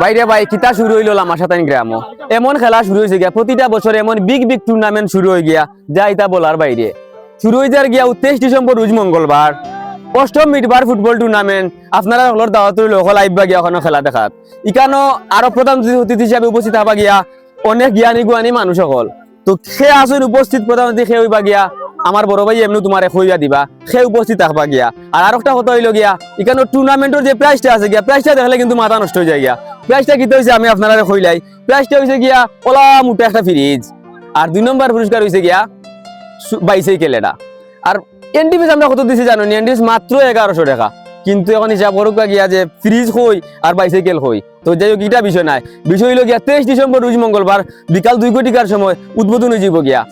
বাইরে ভাই কিতা শুরু হইল লামাশাতাইন গ্রামও এমন খেলা শুরু হয়েছে গিয়া প্রতিটা বছর এমন বিগ বিগ টুর্নামেন্ট শুরু হয়ে গিয়া যা ইতা বলার বাইরে শুরু হয়ে যার গিয়া 23 ডিসেম্বর রোজ মঙ্গলবার অষ্টম মিটবার ফুটবল টুর্নামেন্ট আপনারা হলর দাওয়াত রইল হল আইবা গিয়া ওখানে খেলা দেখাত ইকানো আরো প্রধান অতিথি হিসাবে উপস্থিত হবা গিয়া অনেক জ্ঞানী গুয়ানী মানুষ সকল তো সে আসুন উপস্থিত প্রধান অতিথি সে হইবা গিয়া আমার বড় ভাই এমনি তোমার হইয়া দিবা সে উপস্থিত থাকবা গিয়া আর একটা কথা হইল গিয়া এখানে টুর্নামেন্টের যে প্রাইজটা আছে গিয়া প্রাইজটা দেখলে কিন্তু মাথা নষ্ট হয়ে যায় গিয়া প্রাইজটা কি হয়েছে আমি আপনারা কইলাই প্রাইজটা হয়েছে গিয়া ওলা মোটা একটা ফ্রিজ আর 2 নম্বর পুরস্কার হয়েছে গিয়া বাইসাইকেল এটা আর এনডিপিস আমরা কত দিছি জানো নি এনডিপিস মাত্র 1100 টাকা কিন্তু এখন হিসাব করুক গিয়া যে ফ্রিজ হই আর বাইসাইকেল হই তো যাই হোক এটা বিষয় নাই বিষয় হইল গিয়া 23 ডিসেম্বর রোজ মঙ্গলবার বিকাল 2 কোটিকার সময় উদ্বোধন হয়ে যাব গিয়া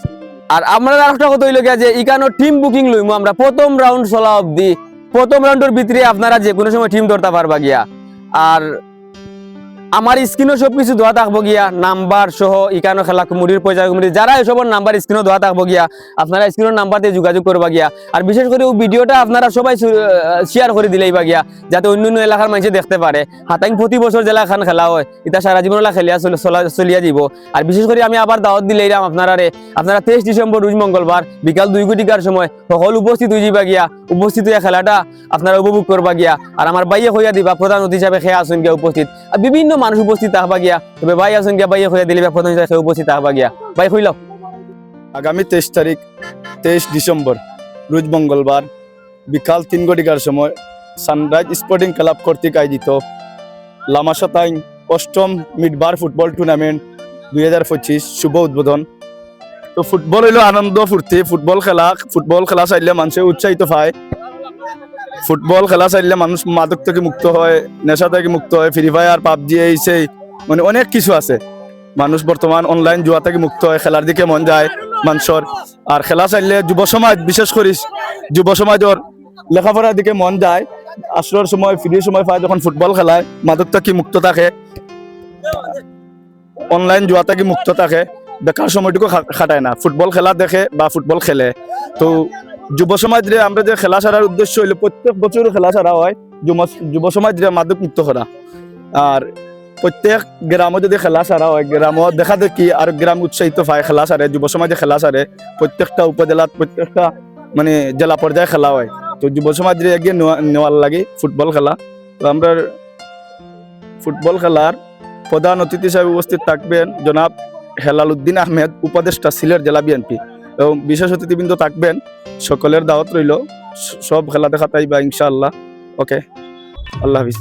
আর আমরা আরেকটা কথা হইল গিয়া যে ইকানো টিম বুকিং লইমু আমরা প্রথম রাউন্ড চলা অবধি প্রথম রাউন্ডের ভিতরে আপনারা যে কোনো সময় টিম ধরতে পারবা গিয়া আর আমার স্ক্রিনও সবকিছু দেওয়া থাকবো গিয়া নাম্বার সহ ইকানো খেলা কুমুরির পয়সা কুমুরি যারা এসবর নাম্বার স্ক্রিনও দেওয়া থাকবো গিয়া আপনারা স্ক্রিনের নাম্বার দিয়ে যোগাযোগ করবা গিয়া আর বিশেষ করে ওই ভিডিওটা আপনারা সবাই শেয়ার করে দিলেই বা গিয়া যাতে অন্য অন্য এলাকার মানুষ দেখতে পারে হাতাইন প্রতি বছর জেলা খান খেলা হয় এটা সারা জীবন খেলিয়া চলিয়া দিব আর বিশেষ করে আমি আবার দাওয়াত দিলাম আপনারা 23 ডিসেম্বর রোজ মঙ্গলবার বিকাল 2 কোটিকার সময় সকল উপস্থিত হয়ে যাবা গিয়া উপস্থিত হয়ে খেলাটা আপনারা উপভোগ করবা গিয়া আর আমার বাইয়ে হইয়া দিবা প্রধান অতিথি হিসাবে খেয়ে আসুন গিয়া উপস্থিত আর বিভিন্ন মানুষ উপস্থিত থাকবা গিয়া তবে ভাই আসুন গিয়া বাইয়ে হইয়া দিলে প্রধান হিসাবে উপস্থিত থাকবা গিয়া ভাই হইলাও আগামী 23 তারিখ 23 ডিসেম্বর রোজ মঙ্গলবার বিকাল 3 কোটিকার সময় সানরাইজ স্পোর্টিং ক্লাব কর্তৃক আয়োজিত লামাশাতাইন অষ্টম মিডবার ফুটবল টুর্নামেন্ট 2025 শুভ উদ্বোধন। তো ফুটবল হইল আনন্দ ফুর্তি, ফুটবল খেলা চাইলে মানুষে উৎসাহিত পায়, ফুটবল খেলা চাইলে মানুষ মাদক থেকে মুক্ত হয়, নেশা থেকে মুক্ত হয়, ফ্রি ফায়ার পাবজি এই মানে অনেক কিছু আছে। মানুষ বর্তমান অনলাইন জুয়া থেকে মুক্ত হয়, খেলার দিকে মন যায় মানুষের। আর খেলা চাইলে যুব সমাজ বিশেষ করে যুব সমাজের লেখাপড়ার দিকে মন যায়, আসরের সময় ফ্রি সময় পায় যখন ফুটবল খেলায় মাদক থেকে মুক্ত থাকে, অনলাইন জুয়া থেকে মুক্ত থাকে, বেকার সময়টুকু খাটায় না, ফুটবল খেলা দেখে বা ফুটবল খেলে। তো যুব সমাজ আমরা যে খেলা ছাড়ার উদ্দেশ্য হইলে প্রত্যেক বছর খেলা ছাড়া হয় যুব সমাজ মাদক মুক্ত করা। আর প্রত্যেক গ্রামে যদি খেলা ছাড়া হয় গ্রামও দেখা দেখি আর গ্রাম উৎসাহিত পায় খেলা ছাড়ে, যুব সমাজে খেলা ছাড়ে, প্রত্যেকটা উপজেলাত প্রত্যেকটা মানে জেলা পর্যায়ে খেলা হয়। তো যুব সমাজ এগিয়ে নেওয়ার লাগে ফুটবল খেলা। তো আমরা ফুটবল খেলার প্রধান অতিথি হিসাবে উপস্থিত থাকবেন জনাব হেলাল উদ্দিন আহমেদ, উপদেষ্টা সিলেট জেলা বিএনপি, এবং বিশেষ অতিথিবৃন্দ থাকবেন। সকলের দাওয়াত রইল, সব খেলা দেখা পাইবা ইনশাআল্লাহ। ওকে, আল্লাহ হাফিজ।